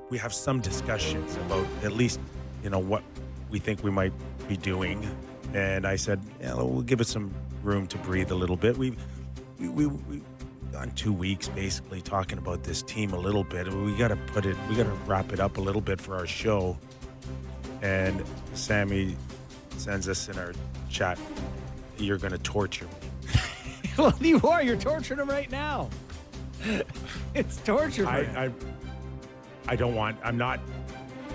we have some discussions about at least, what we think we might be doing. And I said, yeah, we'll give it some room to breathe a little bit. We've gone 2 weeks basically talking about this team a little bit. We got to wrap it up a little bit for our show. And Sammy sends us in our chat, you're going to torture me. Well, you are. You're torturing him right now. It's torture. I'm not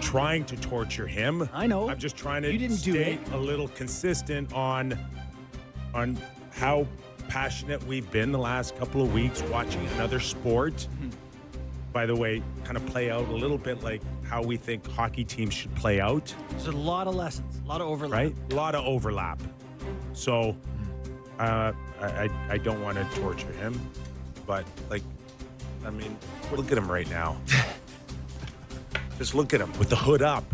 trying to torture him. I know. I'm just trying to stay a little consistent on how passionate we've been the last couple of weeks watching another sport. Mm-hmm. By the way, kind of play out a little bit like how we think hockey teams should play out. There's a lot of lessons, a lot of overlap. Right? A lot of overlap. So I don't want to torture him, but look at him right now. Just look at him with the hood up.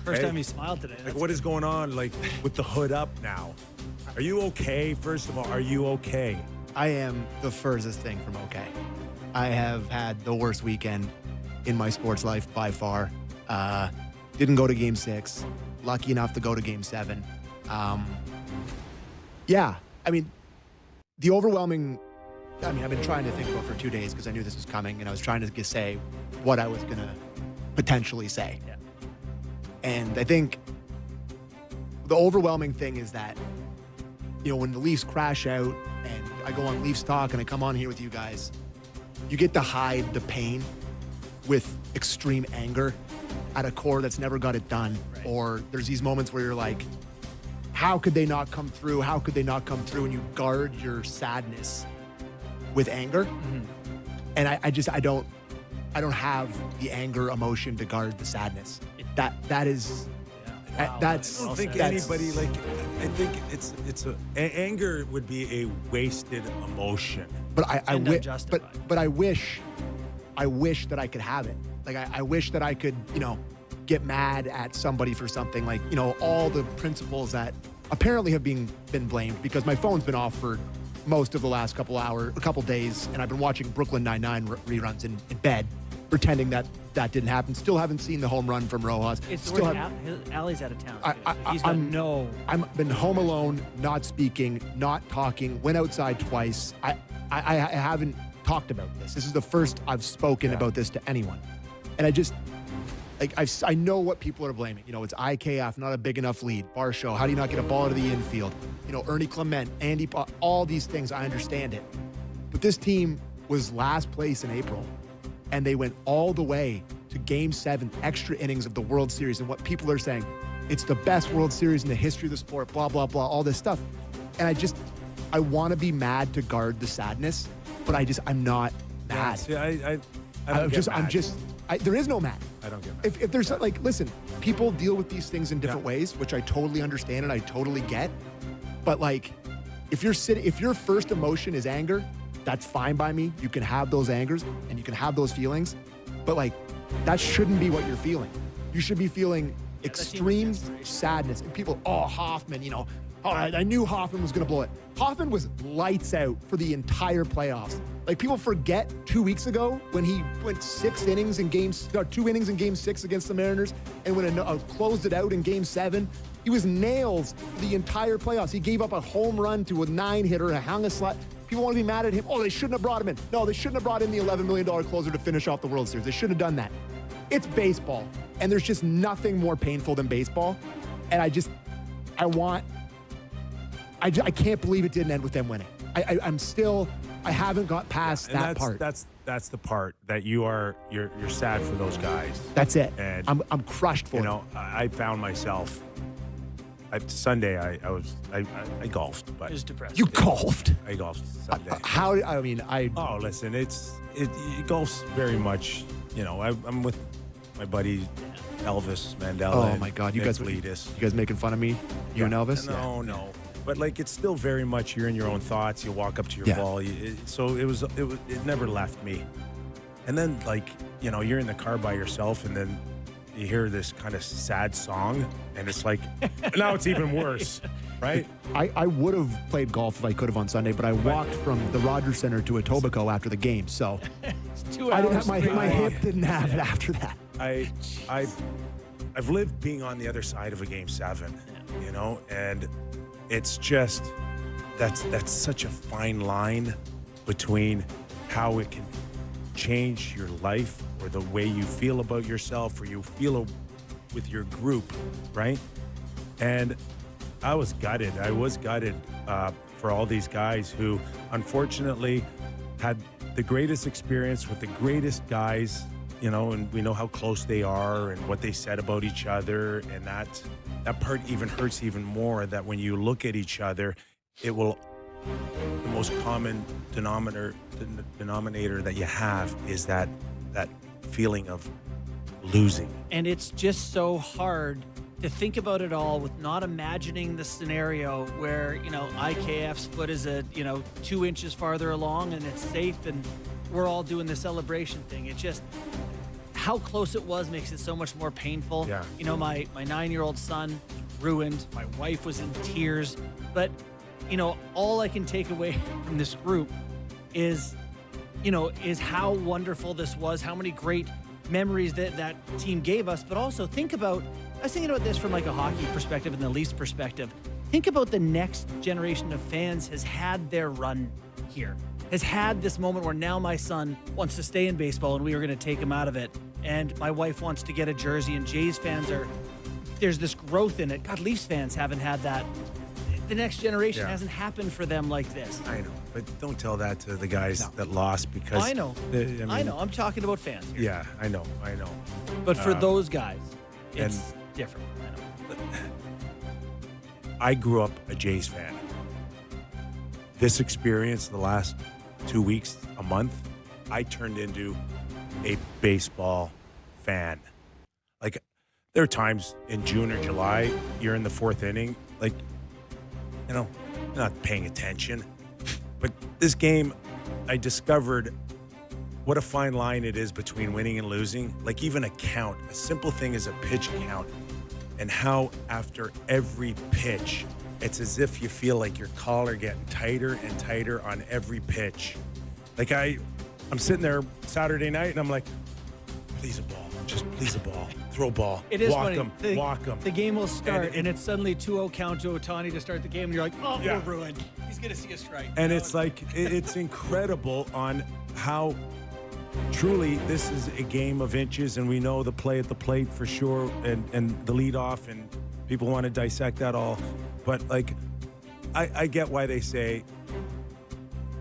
First time he smiled today. What is going on, with the hood up now? Are you okay? First of all, are you okay? I am the furthest thing from okay. I have had the worst weekend in my sports life by far. Didn't go to Game 6. Lucky enough to go to Game 7. The overwhelming... I've been trying to think about it for 2 days because I knew this was coming, and I was trying to say what I was going to potentially say. Yeah. And I think the overwhelming thing is that, when the Leafs crash out and I go on Leafs Talk and I come on here with you guys, you get to hide the pain with extreme anger at a core that's never got it done. Right. Or there's these moments where you're like, how could they not come through? How could they not come through? And you guard your sadness with anger. Mm-hmm. And I don't have the anger emotion to guard the sadness. That is... Wow. That's. I don't think anybody I think anger would be a wasted emotion. But I wish. Unjustified. But I wish that I could have it. I wish that I could get mad at somebody for something. All the principles that apparently have been blamed because my phone's been off for most of the last couple days, and I've been watching Brooklyn Nine-Nine reruns in bed, pretending that didn't happen. Still haven't seen the home run from Rojas. Allie's out of town. I've been home alone, not speaking, not talking, went outside twice. I haven't talked about this. This is the first I've spoken about this to anyone. And I know what people are blaming. It's IKF, not a big enough lead. Barshow, how do you not get a ball to the infield? Ernie Clement, Andy, all these things, I understand it. But this team was last place in April. And they went all the way to Game 7, extra innings of the World Series. And what people are saying, it's the best World Series in the history of the sport, blah, blah, blah, all this stuff. And I want to be mad to guard the sadness, but I'm not mad. Yeah, there is no mad. I don't get mad. If there's listen, people deal with these things in different ways, which I totally understand and I totally get. But if your first emotion is anger, that's fine by me. You can have those angers and you can have those feelings, but that shouldn't be what you're feeling. You should be feeling extreme sadness. And people, Hoffman, I knew Hoffman was going to blow it. Hoffman was lights out for the entire playoffs. People forget 2 weeks ago when he went 2 innings in Game 6 against the Mariners, and when closed it out in Game 7. He was nails the entire playoffs. He gave up a home run to a 9-hitter and hung a slot. People want to be mad at him. Oh, they shouldn't have brought him in. No, they shouldn't have brought in the $11 million closer to finish off the World Series. They shouldn't have done that. It's baseball, and there's just nothing more painful than baseball. And I can't believe it didn't end with them winning. I haven't got past that part. That's the part that you're sad for those guys. That's it. And I'm crushed for it. I found myself. Sunday, I golfed, but It was depressing. You golfed? I golfed Sunday. Oh, listen, golf's very much. I'm with my buddy Elvis Mandela. Oh my God, you guys making fun of me? You and Elvis? No. But it's still very much you're in your own thoughts. You walk up to your ball. So it never left me. And then you're in the car by yourself, and then you hear this kind of sad song, and it's now it's even worse, right? I would have played golf if I could have on Sunday, but I walked from the Rogers Center to Etobicoke after the game, so It's 2 hours. I didn't have my hip didn't have it after that. I've lived being on the other side of a Game 7, you know, and it's just that's such a fine line between how it can change your life or the way you feel about yourself or you feel with your group, right? And I was gutted. For all these guys who unfortunately had the greatest experience with the greatest guys, you know, and we know how close they are and what they said about each other. And that part even hurts even more, that when you look at each other, the most common denominator that you have is that feeling of losing. And it's just so hard to think about it all with not imagining the scenario where, you know, IKF's foot is 2 inches farther along and it's safe and we're all doing the celebration thing. It just, how close it was makes it so much more painful. Yeah. You know, my 9-year-old son ruined, my wife was in tears, but, you know, all I can take away from this group is how wonderful this was, how many great memories that team gave us. But also I was thinking about this from like a hockey perspective and the Leafs perspective. Think about the next generation of fans has had their run here, has had this moment where now my son wants to stay in baseball and we are going to take him out of it. And my wife wants to get a jersey, and Jays fans there's this growth in it. God, Leafs fans haven't had that. The next generation hasn't happened for them like this. I know, but don't tell that to the guys that lost, because I know. I know. I'm talking about fans here. Yeah, I know. But for those guys, it's different. I know. I grew up a Jays fan. This experience, the last 2 weeks, a month, I turned into a baseball fan. Like, there are times in June or July, you're in the 4th inning, like, you know, you're not paying attention. But this game, I discovered what a fine line it is between winning and losing. Like, even a count, a simple thing as a pitch count, and how after every pitch, it's as if you feel like your collar getting tighter and tighter on every pitch. Like, I'm sitting there Saturday night and I'm like, please a ball, just please a ball, throw a ball, it is walk funny. walk them. The game will start and it's suddenly 2-0 count to Ohtani to start the game and you're like, oh, Yeah. we're ruined. He's going to see a strike. And it's like, it's incredible on how truly this is a game of inches, and we know the play at the plate for sure, and the leadoff, and people want to dissect that all. But like, I get why they say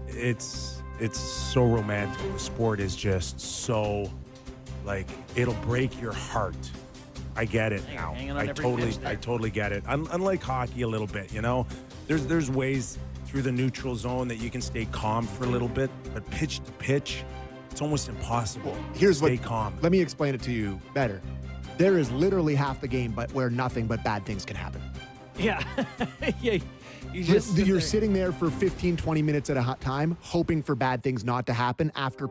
it's so romantic. The sport is just so, like, it'll break your heart. I get it now. Hanging on every pitch there. I totally get it. Unlike hockey a little bit, you know, there's ways through the neutral zone that you can stay calm for a little bit, but pitch to pitch, it's almost impossible. Here's stay what. calm. Let me explain it to you better. There is literally half the game, but where nothing but bad things can happen. Yeah. Yeah. You're sitting there for 15, 20 minutes at a time, hoping for bad things not to happen after